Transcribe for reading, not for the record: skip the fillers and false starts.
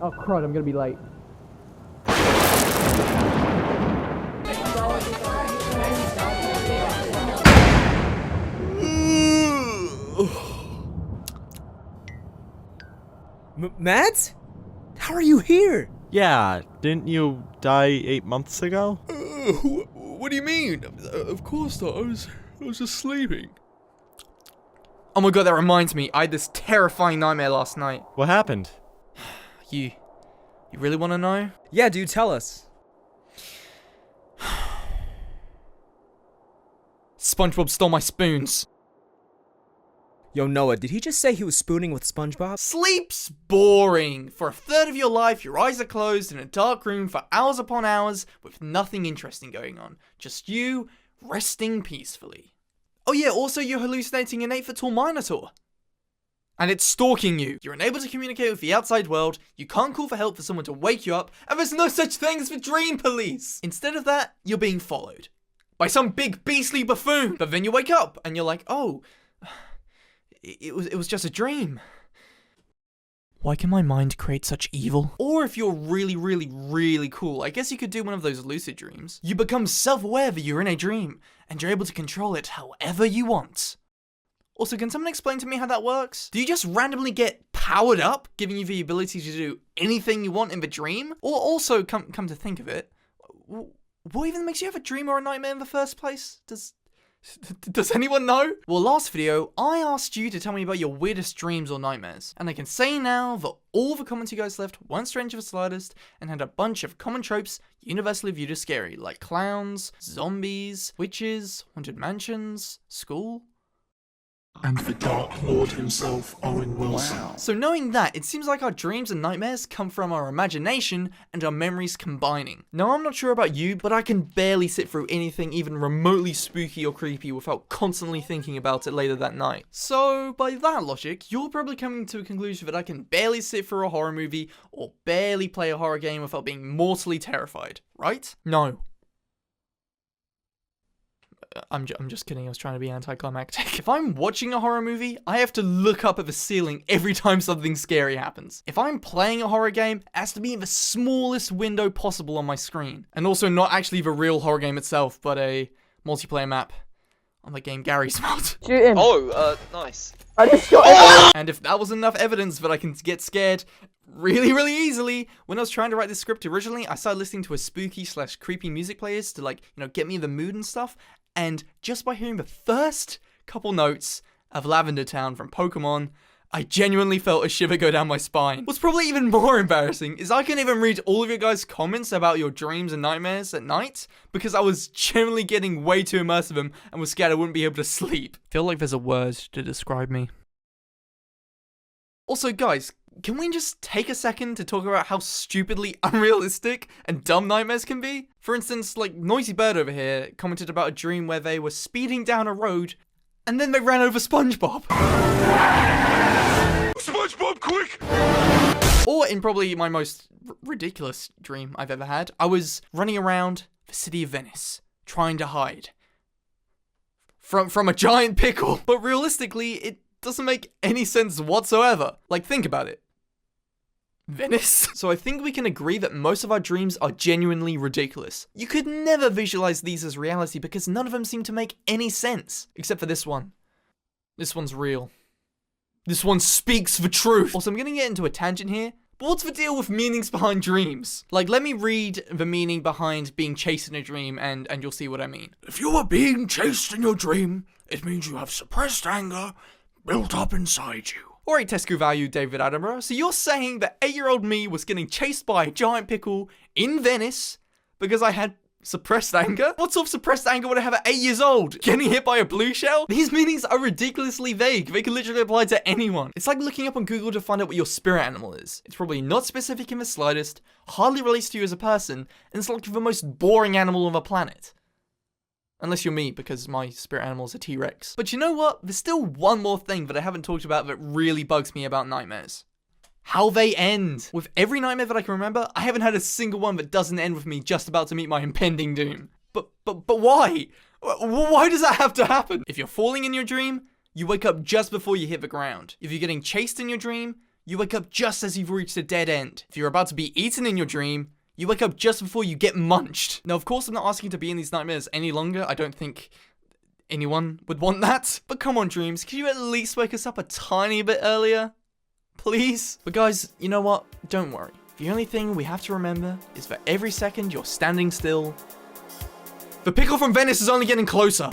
Oh crud, I'm gonna be late. Matt? How are you here? Yeah, didn't you die 8 months ago? What do you mean? Of course not. I was just sleeping. Oh my god, that reminds me. I had this terrifying nightmare last night. What happened? You really want to know? Yeah, dude, tell us. SpongeBob stole my spoons. Yo, Noah, did he just say he was spooning with SpongeBob? Sleep's boring. For a third of your life, your eyes are closed in a dark room for hours upon hours with nothing interesting going on. Just you resting peacefully. Oh yeah, also you're hallucinating an 8-foot-tall Minotaur. And it's stalking you. You're unable to communicate with the outside world, you can't call for help for someone to wake you up, and there's no such thing as the dream police. Instead of that, you're being followed by some big beastly buffoon. But then you wake up and you're like, oh, it was just a dream. Why can my mind create such evil? Or if you're really cool, I guess you could do one of those lucid dreams. You become self-aware that you're in a dream, and you're able to control it however you want. Also, can someone explain to me how that works? Do you just randomly get powered up, giving you the ability to do anything you want in the dream? Or also, come to think of it, what even makes you have a dream or a nightmare in the first place? Does anyone know? Well, last video, I asked you to tell me about your weirdest dreams or nightmares. And I can say now that all the comments you guys left weren't strange of the slightest and had a bunch of common tropes universally viewed as scary, like clowns, zombies, witches, haunted mansions, school. And the Dark Lord himself, Owen Wilson. Wow. So knowing that, it seems like our dreams and nightmares come from our imagination and our memories combining. Now, I'm not sure about you, but I can barely sit through anything even remotely spooky or creepy without constantly thinking about it later that night. So, by that logic, you're probably coming to a conclusion that I can barely sit through a horror movie or barely play a horror game without being mortally terrified, right? No. I'm just kidding, I was trying to be anticlimactic. If I'm watching a horror movie, I have to look up at the ceiling every time something scary happens. If I'm playing a horror game, it has to be in the smallest window possible on my screen. And also not actually the real horror game itself, but a multiplayer map on the game Gary's mod. Shoot him. Oh, nice. I just shot him. And if that was enough evidence that I can get scared really easily, when I was trying to write this script originally, I started listening to a spooky/creepy music players to get me in the mood and stuff. And just by hearing the first couple notes of Lavender Town from Pokemon, I genuinely felt a shiver go down my spine. What's probably even more embarrassing is I couldn't even read all of your guys' comments about your dreams and nightmares at night because I was genuinely getting way too immersed in them and was scared I wouldn't be able to sleep. I feel like there's a word to describe me. Also, guys, can we just take a second to talk about how stupidly unrealistic and dumb nightmares can be? For instance, like Noisy Bird over here commented about a dream where they were speeding down a road and then they ran over SpongeBob. SpongeBob, quick! Or in probably my most ridiculous dream I've ever had, I was running around the city of Venice, trying to hide from a giant pickle. But realistically, it doesn't make any sense whatsoever. Like, think about it. Venice? So I think we can agree that most of our dreams are genuinely ridiculous. You could never visualize these as reality because none of them seem to make any sense. Except for this one. This one's real. This one speaks the truth. Also, I'm gonna get into a tangent here, but what's the deal with meanings behind dreams? Like, let me read the meaning behind being chased in a dream and you'll see what I mean. If you are being chased in your dream, it means you have suppressed anger built up inside you. Alright, Tesco value David Attenborough, so you're saying that 8-year-old me was getting chased by a giant pickle in Venice because I had suppressed anger? What sort of suppressed anger would I have at 8 years old? Getting hit by a blue shell? These meanings are ridiculously vague. They can literally apply to anyone. It's like looking up on Google to find out what your spirit animal is. It's probably not specific in the slightest, hardly relates to you as a person, and it's like the most boring animal on the planet. Unless you're me, because my spirit animal is a T-Rex. But you know what? There's still one more thing that I haven't talked about that really bugs me about nightmares. How they end. With every nightmare that I can remember, I haven't had a single one that doesn't end with me just about to meet my impending doom. But why? Why does that have to happen? If you're falling in your dream, you wake up just before you hit the ground. If you're getting chased in your dream, you wake up just as you've reached a dead end. If you're about to be eaten in your dream, you wake up just before you get munched. Now, of course, I'm not asking to be in these nightmares any longer. I don't think anyone would want that. But come on, dreams, could you at least wake us up a tiny bit earlier? Please? But guys, you know what? Don't worry. The only thing we have to remember is for every second you're standing still, the pickle from Venice is only getting closer.